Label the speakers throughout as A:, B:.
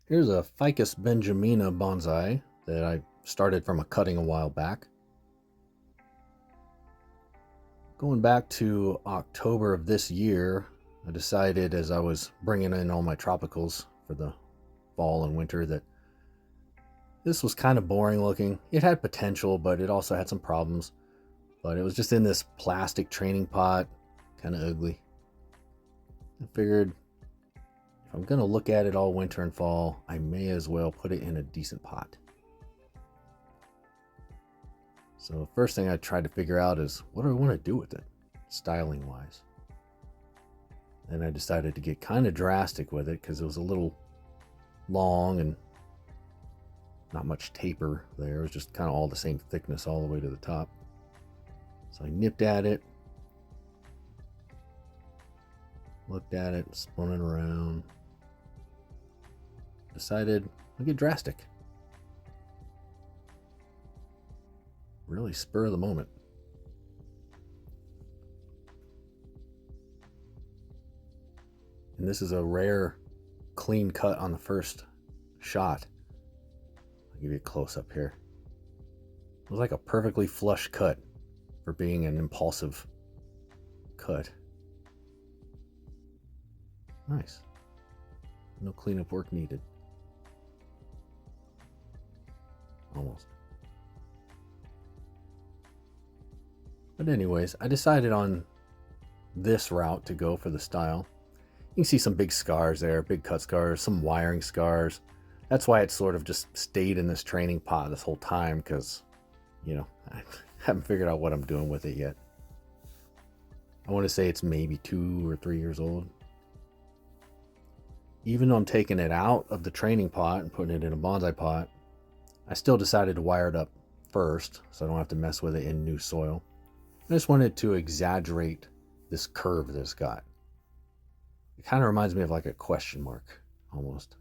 A: Here's a Ficus Benjamina Bonsai that I started from a cutting a while back. Going back to October of this year, I decided as I was bringing in all my tropicals for the fall and winter that this was kind of boring looking. It had potential, but it also had some problems. But it was just in this plastic training pot, kind of ugly. I figured if I'm going to look at it all winter and fall, I may as well put it in a decent pot. So the first thing I tried to figure out is what do I want to do with it, styling wise. Then I decided to get kind of drastic with it because it was a little long and not much taper there. It was just kind of all the same thickness all the way to the top. So I nipped at it, looked at it, spun it around, decided I'll get drastic. Really spur of the moment. And this is a rare clean cut on the first shot. I'll give you a close up here. It was like a perfectly flush cut for being an impulsive cut. Nice. No cleanup work needed. Almost. But anyways, I decided on this route to go for the style. You can see some big scars there, big cut scars, some wiring scars. That's why it sort of just stayed in this training pot this whole time because, I haven't figured out what I'm doing with it yet. I want to say it's maybe 2 or 3 years old. Even though I'm taking it out of the training pot and putting it in a bonsai pot, I still decided to wire it up first so I don't have to mess with it in new soil. I just wanted to exaggerate this curve that it's got. It kind of reminds me of like a question mark, almost.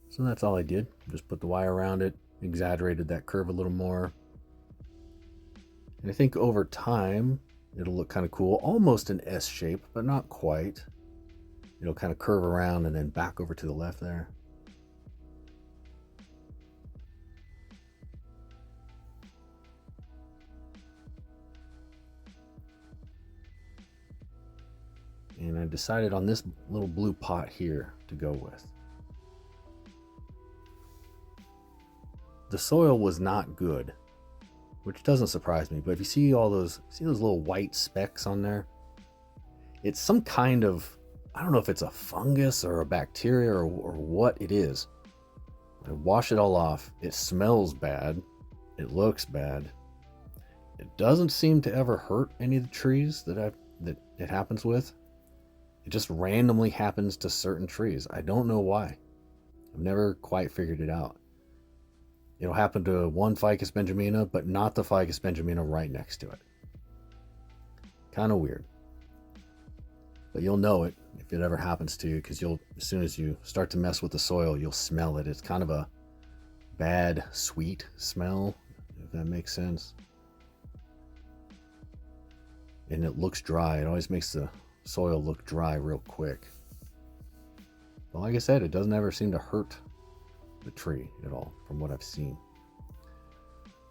A: So that's all I did. Just put the wire around it, exaggerated that curve a little more. And I think over time, it'll look kind of cool. Almost an S shape, but not quite. It'll kind of curve around and then back over to the left there. And I decided on this little blue pot here to go with. The soil was not good, which doesn't surprise me, but if you see those little white specks on there, it's some kind of, I don't know if it's a fungus or a bacteria or what it is. I wash it all off. It smells bad. It looks bad. It doesn't seem to ever hurt any of the trees that it happens with. It just randomly happens to certain trees. I don't know why. I've never quite figured it out. It'll happen to one Ficus Benjamina, but not the Ficus Benjamina right next to it. Kind of weird. But you'll know it if it ever happens to you, because as soon as you start to mess with the soil, you'll smell it. It's kind of a bad, sweet smell, if that makes sense. And it looks dry. It always makes the soil look dry real quick. But like I said, it doesn't ever seem to hurt the tree at all from what I've seen.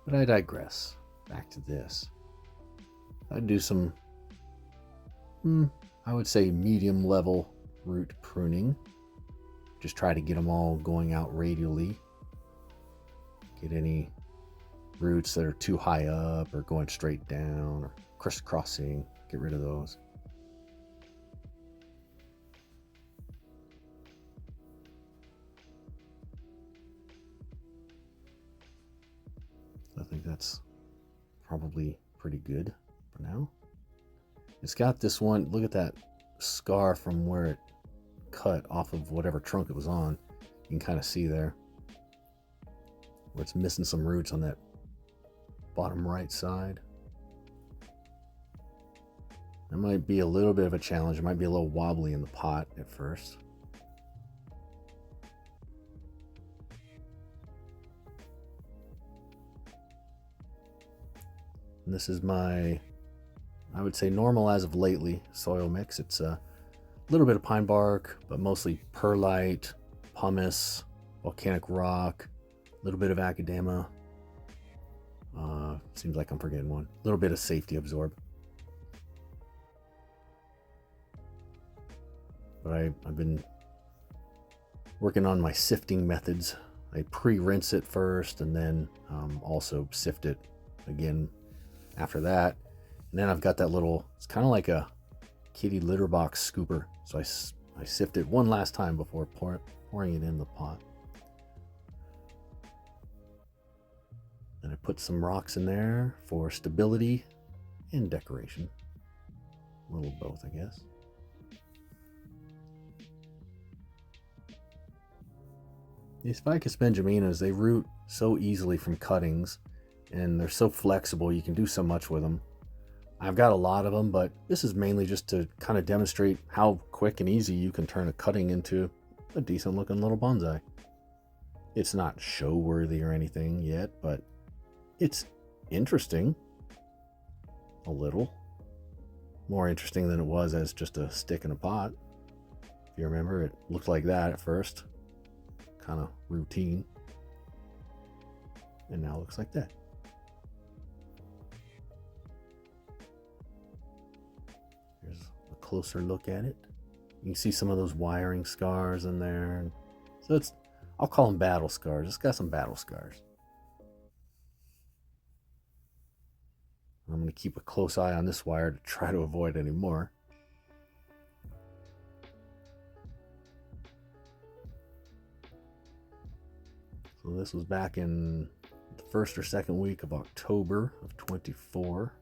A: But I digress. Back to this. I'd do some I would say medium level root pruning. Just try to get them all going out radially. Get any roots that are too high up or going straight down or crisscrossing. Get rid of those. I think that's probably pretty good for now. It's got this one, look at that scar from where it cut off of whatever trunk it was on. You can kind of see there where it's missing some roots on that bottom right side. That might be a little bit of a challenge. It might be a little wobbly in the pot at first. And this is my I would say normal as of lately soil mix. It's a little bit of pine bark, but mostly perlite, pumice, volcanic rock, a little bit of academia. Seems like I'm forgetting one. A little bit of safety absorb. But I've been working on my sifting methods. I pre-rinse it first and then also sift it again after that. And then I've got that little, it's kind of like a kitty litter box scooper. So I sift it one last time before pouring it in the pot. And I put some rocks in there for stability and decoration. A little both, I guess. These Ficus Benjaminas, they root so easily from cuttings, and they're so flexible. You can do so much with them. I've got a lot of them, but this is mainly just to kind of demonstrate how quick and easy you can turn a cutting into a decent looking little bonsai. It's not show worthy or anything yet, but it's interesting. A little more interesting than it was as just a stick in a pot. If you remember, it looked like that at first, kind of routine, and now it looks like that. Here's a closer look at it. You can see some of those wiring scars in there. So I'll call them battle scars. It's got some battle scars. I'm going to keep a close eye on this wire to try to avoid any more. So this was back in the first or second week of October of 24.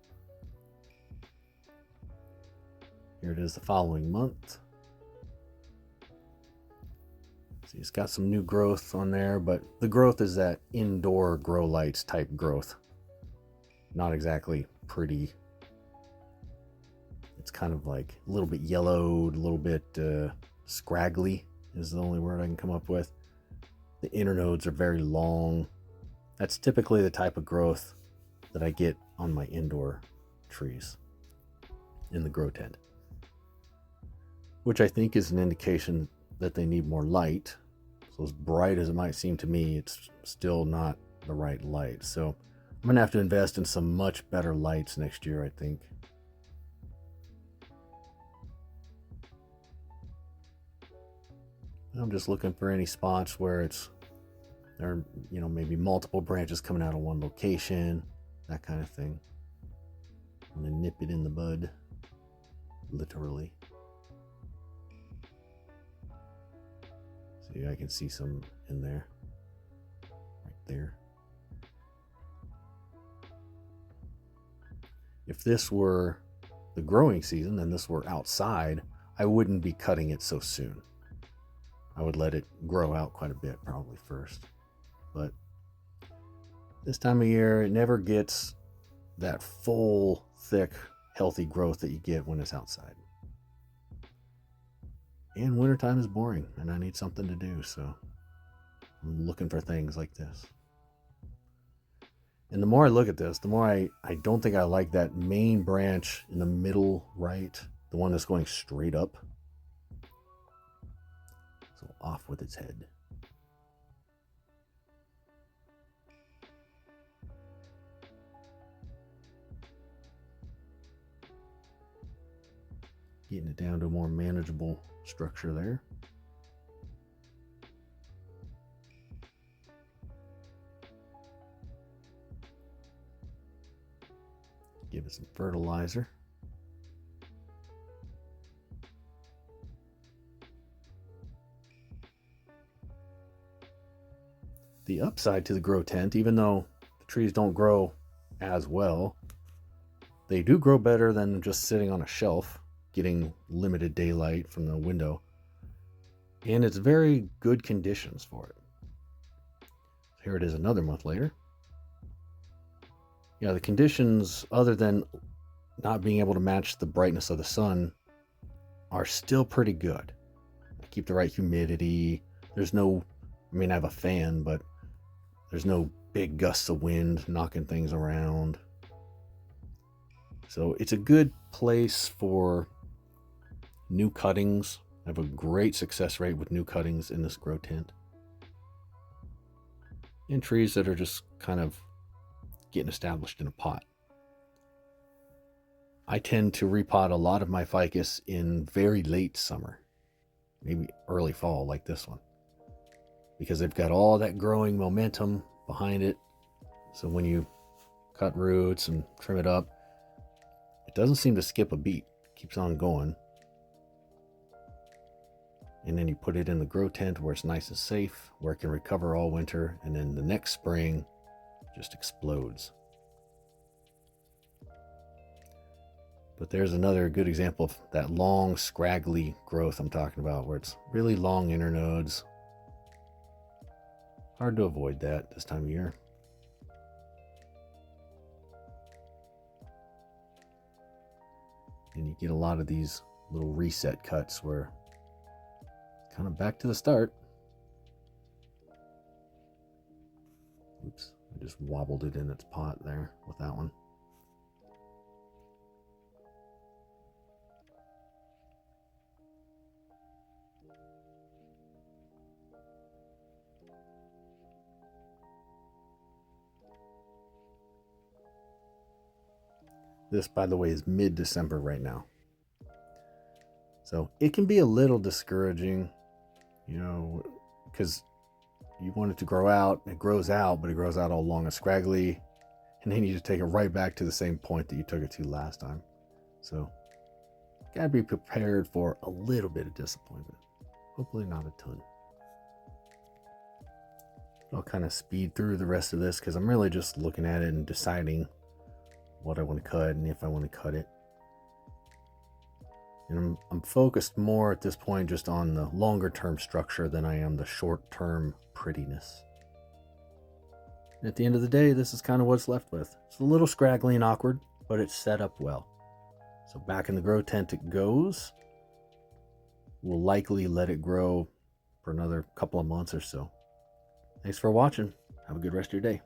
A: Here it is the following month. See, it's got some new growth on there, but the growth is that indoor grow lights type growth. Not exactly pretty. It's kind of like a little bit yellowed, a little bit scraggly is the only word I can come up with. The internodes are very long. That's typically the type of growth that I get on my indoor trees in the grow tent, which I think is an indication that they need more light. So as bright as it might seem to me, it's still not the right light. So I'm gonna have to invest in some much better lights next year, I think. I'm just looking for any spots where there are, maybe multiple branches coming out of one location, that kind of thing. I'm gonna nip it in the bud, literally. See, I can see some in there, right there. If this were the growing season and this were outside, I wouldn't be cutting it so soon. I would let it grow out quite a bit probably first. But this time of year, it never gets that full, thick, healthy growth that you get when it's outside. And wintertime is boring and I need something to do, so I'm looking for things like this. And the more I look at this, the more I don't think I like that main branch in the middle right, the one that's going straight up. So off with its head. Getting it down to a more manageable structure there. Give it some fertilizer. The upside to the grow tent, even though the trees don't grow as well, they do grow better than just sitting on a shelf, getting limited daylight from the window. And it's very good conditions for it. Here it is another month later. Yeah, the conditions, other than not being able to match the brightness of the sun, are still pretty good. I keep the right humidity. There's no, I have a fan, but there's no big gusts of wind knocking things around. So it's a good place for new cuttings. I have a great success rate with new cuttings in this grow tent. And trees that are just kind of getting established in a pot. I tend to repot a lot of my ficus in very late summer, maybe early fall like this one, because they've got all that growing momentum behind it. So when you cut roots and trim it up, it doesn't seem to skip a beat. It keeps on going. And then you put it in the grow tent where it's nice and safe, where it can recover all winter, and then the next spring just explodes. But there's another good example of that long, scraggly growth I'm talking about, where it's really long internodes. Hard to avoid that this time of year. And you get a lot of these little reset cuts where kind of back to the start. Oops, I just wobbled it in its pot there with that one. This, by the way, is mid-December right now. So it can be a little discouraging, because you want it to grow out. It grows out, but it grows out all long and scraggly. And then you just take it right back to the same point that you took it to last time. So gotta be prepared for a little bit of disappointment. Hopefully not a ton. I'll kind of speed through the rest of this because I'm really just looking at it and deciding what I want to cut and if I want to cut it. And I'm focused more at this point just on the longer term structure than I am the short term prettiness. And at the end of the day, this is kind of what it's left with. It's a little scraggly and awkward, but it's set up well. So back in the grow tent it goes. We'll likely let it grow for another couple of months or so. Thanks for watching. Have a good rest of your day.